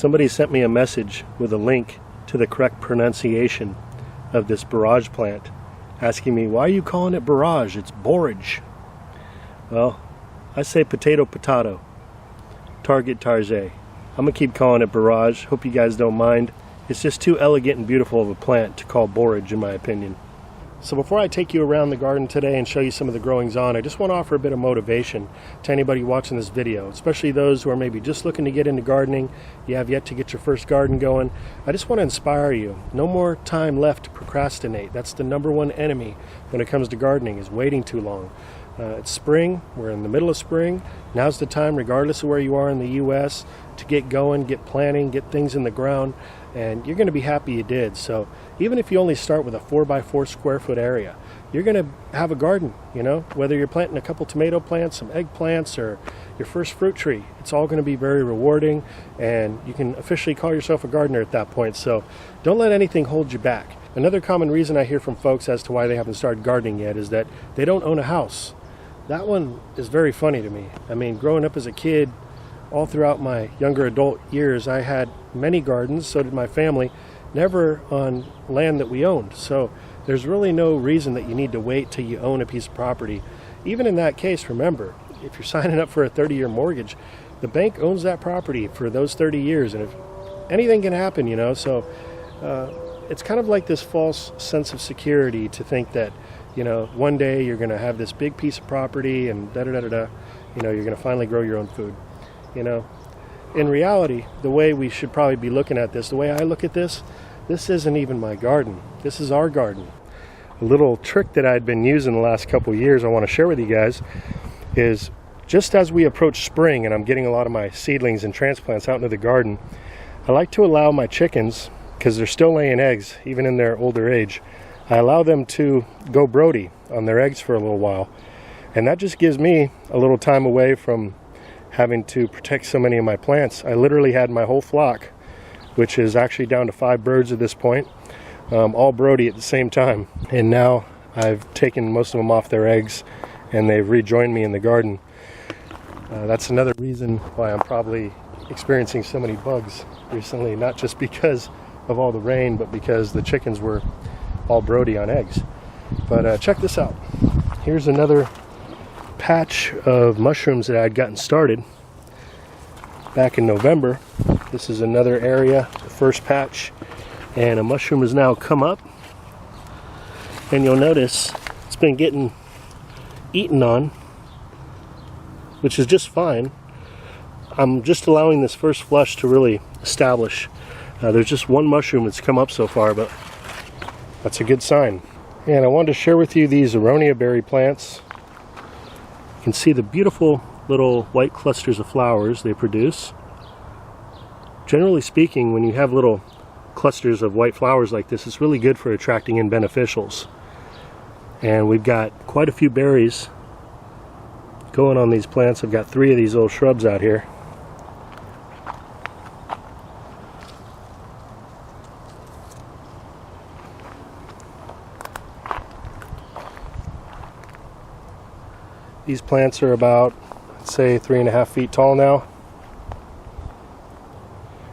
Somebody sent me a message with a link to the correct pronunciation of this borage plant, asking me, why are you calling it borage? It's borage. Well, I say potato potato, target targe. I'm gonna keep calling it borage. Hope you guys don't mind. It's just too elegant and beautiful of a plant to call borage, in my opinion. So before I take you around the garden today and show you some of the growings on, I just want to offer a bit of motivation to anybody watching this video, especially those who are maybe just looking to get into gardening. You have yet to get your first garden going. I just want to inspire you. No more time left to procrastinate. That's the #1 enemy when it comes to gardening, is waiting too long. It's spring. We're in the middle of spring. Now's the time, regardless of where you are in the U.S., to get going, get planting, get things in the ground, and you're going to be happy you did. So even if you only start with a 4x4 square foot area, you're going to have a garden, you know, whether you're planting a couple tomato plants, some eggplants, or your first fruit tree. It's all going to be very rewarding, and you can officially call yourself a gardener at that point. So don't let anything hold you back. Another common reason I hear from folks as to why they haven't started gardening yet is that they don't own a house. That one is very funny to me. I mean, growing up as a kid, all throughout my younger adult years, I had many gardens, so did my family, never on land that we owned. So there's really no reason that you need to wait till you own a piece of property. Even in that case, remember, if you're signing up for a 30-year mortgage, the bank owns that property for those 30 years, and if anything can happen, you know. So it's kind of like this false sense of security to think that, you know, one day you're going to have this big piece of property and da-da-da-da-da, you know, you're going to finally grow your own food. You know, in reality, the way we should probably be looking at this, the way I look at this isn't even my garden. This is our garden. A little trick that I'd been using the last couple of years I want to share with you guys is, just as we approach spring and I'm getting a lot of my seedlings and transplants out into the garden, I like to allow my chickens, because they're still laying eggs even in their older age, I allow them to go Brody on their eggs for a little while. And that just gives me a little time away from having to protect so many of my plants. I literally had my whole flock, which is actually down to 5 birds at this point, all Brody at the same time. And now I've taken most of them off their eggs and they've rejoined me in the garden. That's another reason why I'm probably experiencing so many bugs recently, not just because of all the rain, but because the chickens were all Brody on eggs. But check this out. Here's another patch of mushrooms that I'd gotten started back in November. This is another area, the first patch, and a mushroom has now come up, and you'll notice it's been getting eaten on, which is just fine. I'm just allowing this first flush to really establish. There's just one mushroom that's come up so far, but that's a good sign. And I wanted to share with you these Aronia berry plants. You can see the beautiful little white clusters of flowers they produce. Generally speaking, when you have little clusters of white flowers like this, it's really good for attracting in beneficials. And we've got quite a few berries going on these plants. I've got 3 of these little shrubs out here. These plants are about, let's say, 3.5 feet tall now.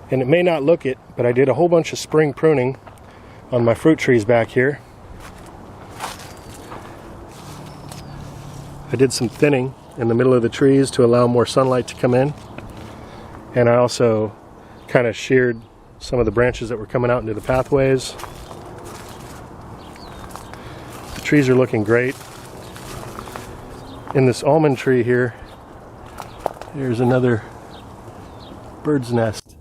And it may not look it, but I did a whole bunch of spring pruning on my fruit trees back here. I did some thinning in the middle of the trees to allow more sunlight to come in. And I also kind of sheared some of the branches that were coming out into the pathways. The trees are looking great. In this almond tree here, there's another bird's nest.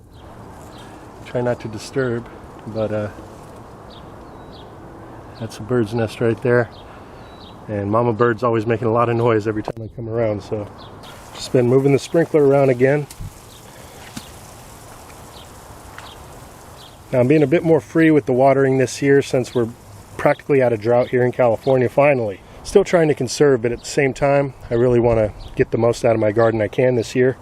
Try not to disturb, but that's a bird's nest right there. And mama bird's always making a lot of noise every time I come around, so just been moving the sprinkler around again. Now I'm being a bit more free with the watering this year since we're practically out of drought here in California finally. Still trying to conserve, but at the same time, I really want to get the most out of my garden I can this year.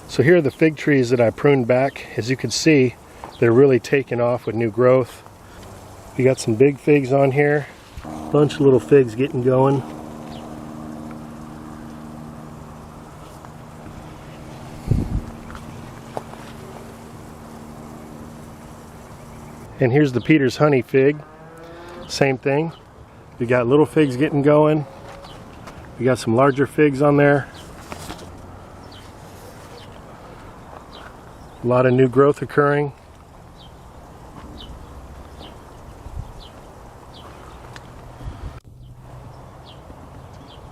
So here are the fig trees that I pruned back. As you can see, they're really taking off with new growth. We got some big figs on here. A bunch of little figs getting going. And here's the Peter's honey fig. Same thing. We got little figs getting going. We got some larger figs on there. A lot of new growth occurring.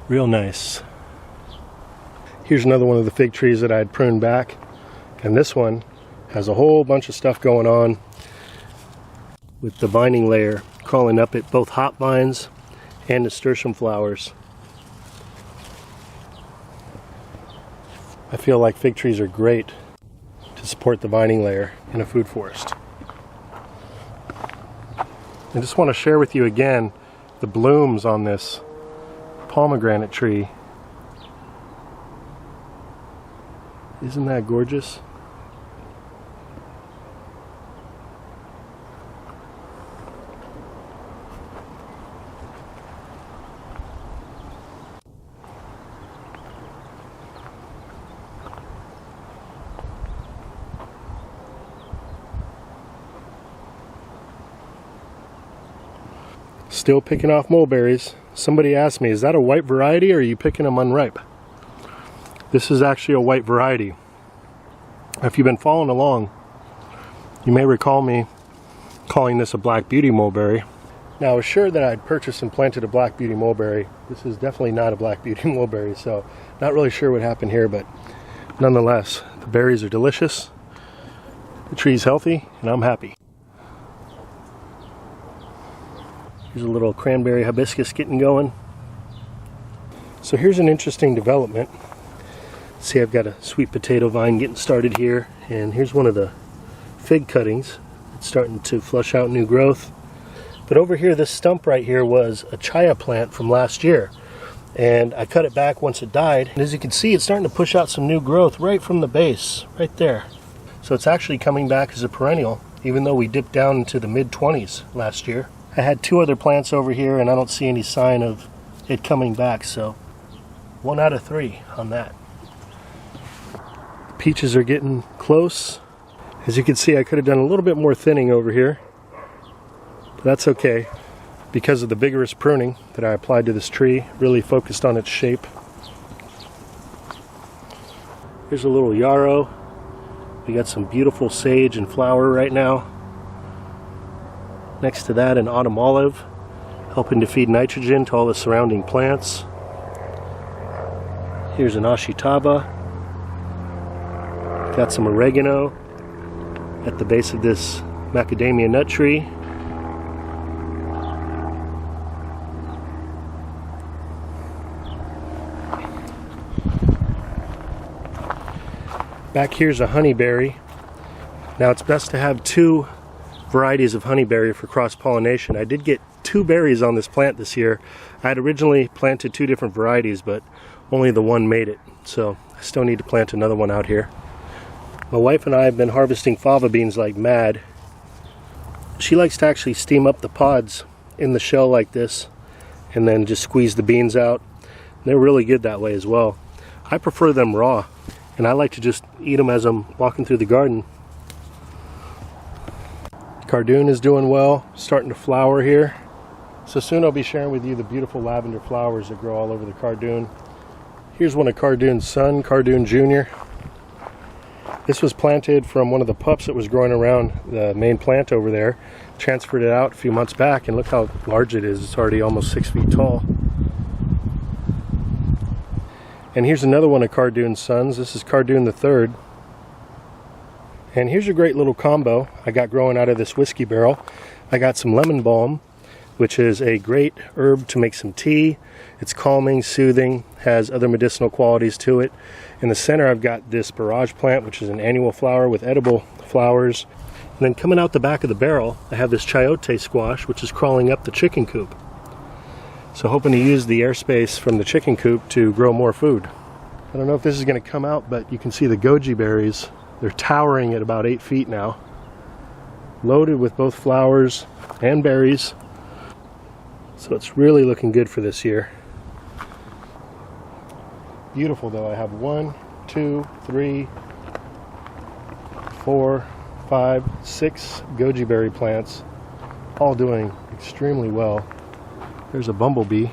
Real nice. Here's another one of the fig trees that I had pruned back. And this one has a whole bunch of stuff going on with the vining layer crawling up it, both hop vines and nasturtium flowers. I feel like fig trees are great to support the vining layer in a food forest. I just want to share with you again the blooms on this pomegranate tree. Isn't that gorgeous? Still picking off mulberries. Somebody asked me, is that a white variety or are you picking them unripe? This is actually a white variety. If you've been following along, you may recall me calling this a black beauty mulberry. Now I was sure that I'd purchased and planted a black beauty mulberry. This is definitely not a black beauty mulberry, so not really sure what happened here, but nonetheless, the berries are delicious, the tree's healthy, and I'm happy. Here's a little cranberry hibiscus getting going. So here's an interesting development. See, I've got a sweet potato vine getting started here, and here's one of the fig cuttings. It's starting to flush out new growth. But over here, this stump right here was a chaya plant from last year, and I cut it back once it died. And as you can see, it's starting to push out some new growth right from the base, right there. So it's actually coming back as a perennial, even though we dipped down into the mid-20s last year. I had two other plants over here, and I don't see any sign of it coming back, so 1 out of 3 on that. Peaches are getting close. As you can see, I could have done a little bit more thinning over here, but that's okay because of the vigorous pruning that I applied to this tree, really focused on its shape. Here's a little yarrow. We got some beautiful sage and flower right now. Next to that, an autumn olive, helping to feed nitrogen to all the surrounding plants. Here's an ashitaba. Got some oregano at the base of this macadamia nut tree. Back here's a honeyberry. Now it's best to have 2 varieties of honeyberry for cross-pollination. I did get 2 berries on this plant this year. I had originally planted 2 different varieties, but only the one made it. So I still need to plant another one out here. My wife and I have been harvesting fava beans like mad. She likes to actually steam up the pods in the shell like this and then just squeeze the beans out. And they're really good that way as well. I prefer them raw, and I like to just eat them as I'm walking through the garden. Cardoon is doing well, starting to flower here. So soon I'll be sharing with you the beautiful lavender flowers that grow all over the cardoon. Here's one of Cardoon's son, Cardoon Jr. This was planted from one of the pups that was growing around the main plant over there. Transferred it out a few months back, and look how large it is. It's already almost 6 feet tall. And here's another one of Cardoon's sons. This is Cardoon the third. And here's a great little combo I got growing out of this whiskey barrel. I got some lemon balm, which is a great herb to make some tea. It's calming, soothing, has other medicinal qualities to it. In the center I've got this borage plant, which is an annual flower with edible flowers. And then coming out the back of the barrel, I have this chayote squash, which is crawling up the chicken coop. So hoping to use the airspace from the chicken coop to grow more food. I don't know if this is going to come out, but you can see the goji berries. They're towering at about 8 feet now. Loaded with both flowers and berries. So it's really looking good for this year. Beautiful though. I have 1, 2, 3, 4, 5, 6 goji berry plants, all doing extremely well. There's a bumblebee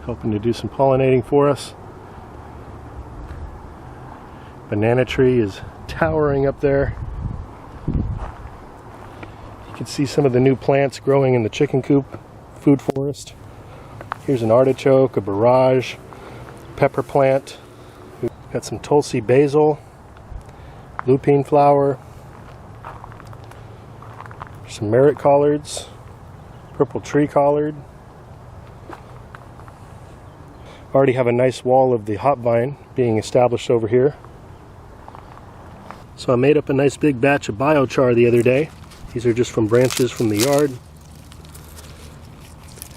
helping to do some pollinating for us. Banana tree is towering up there. You can see some of the new plants growing in the chicken coop food forest. Here's an artichoke, a barrage, pepper plant. We've got some Tulsi basil, lupine flower, some merit collards, purple tree collard. Already have a nice wall of the hop vine being established over here. So I made up a nice big batch of biochar the other day. These are just from branches from the yard.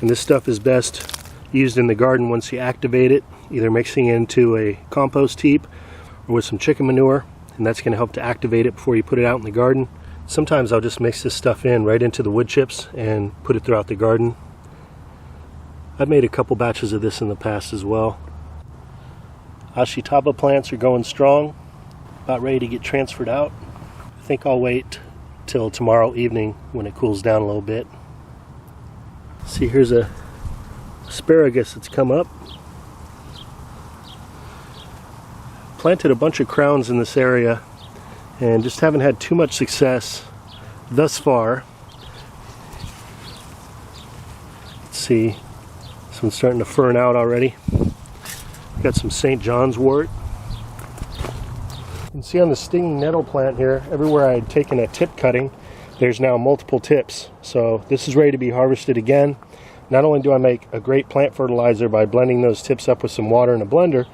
And this stuff is best used in the garden once you activate it, either mixing it into a compost heap or with some chicken manure, and that's going to help to activate it before you put it out in the garden. Sometimes I'll just mix this stuff in right into the wood chips and put it throughout the garden. I've made a couple batches of this in the past as well. Ashitaba plants are going strong, about ready to get transferred out. I think I'll wait till tomorrow evening when it cools down a little bit. See, here's a asparagus that's come up. Planted a bunch of crowns in this area and just haven't had too much success thus far. Let's see, this one's starting to fern out already. Got some St. John's wort. You can see on the stinging nettle plant here, everywhere I had taken a tip cutting, there's now multiple tips. So this is ready to be harvested again. Not only do I make a great plant fertilizer by blending those tips up with some water in a blender,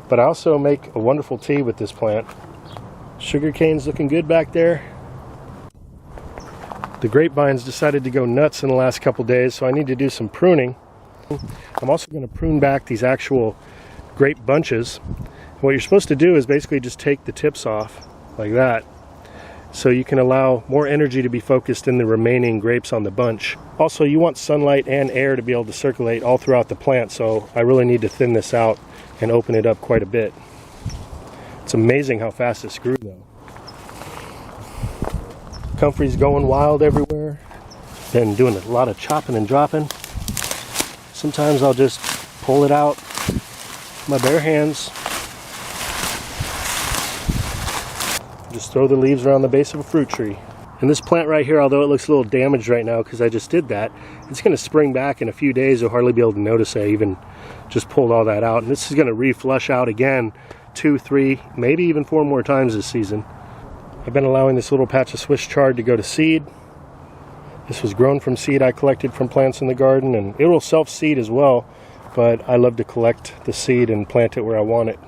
but I also make a wonderful tea with this plant. Sugarcane's looking good back there. The grapevines decided to go nuts in the last couple days, so I need to do some pruning. I'm also going to prune back these actual grape bunches. What you're supposed to do is basically just take the tips off like that, so you can allow more energy to be focused in the remaining grapes on the bunch. Also, you want sunlight and air to be able to circulate all throughout the plant, so I really need to thin this out and open it up quite a bit. It's amazing how fast this grew though. Comfrey's going wild everywhere. Been doing a lot of chopping and dropping. Sometimes I'll just pull it out with my bare hands. Just throw the leaves around the base of a fruit tree. And this plant right here, although it looks a little damaged right now because I just did that, it's going to spring back in a few days. You'll hardly be able to notice I even just pulled all that out. And this is going to re-flush out again 2, 3, maybe even 4 more times this season. I've been allowing this little patch of Swiss chard to go to seed. This was grown from seed I collected from plants in the garden, and it will self-seed as well, but I love to collect the seed and plant it where I want it.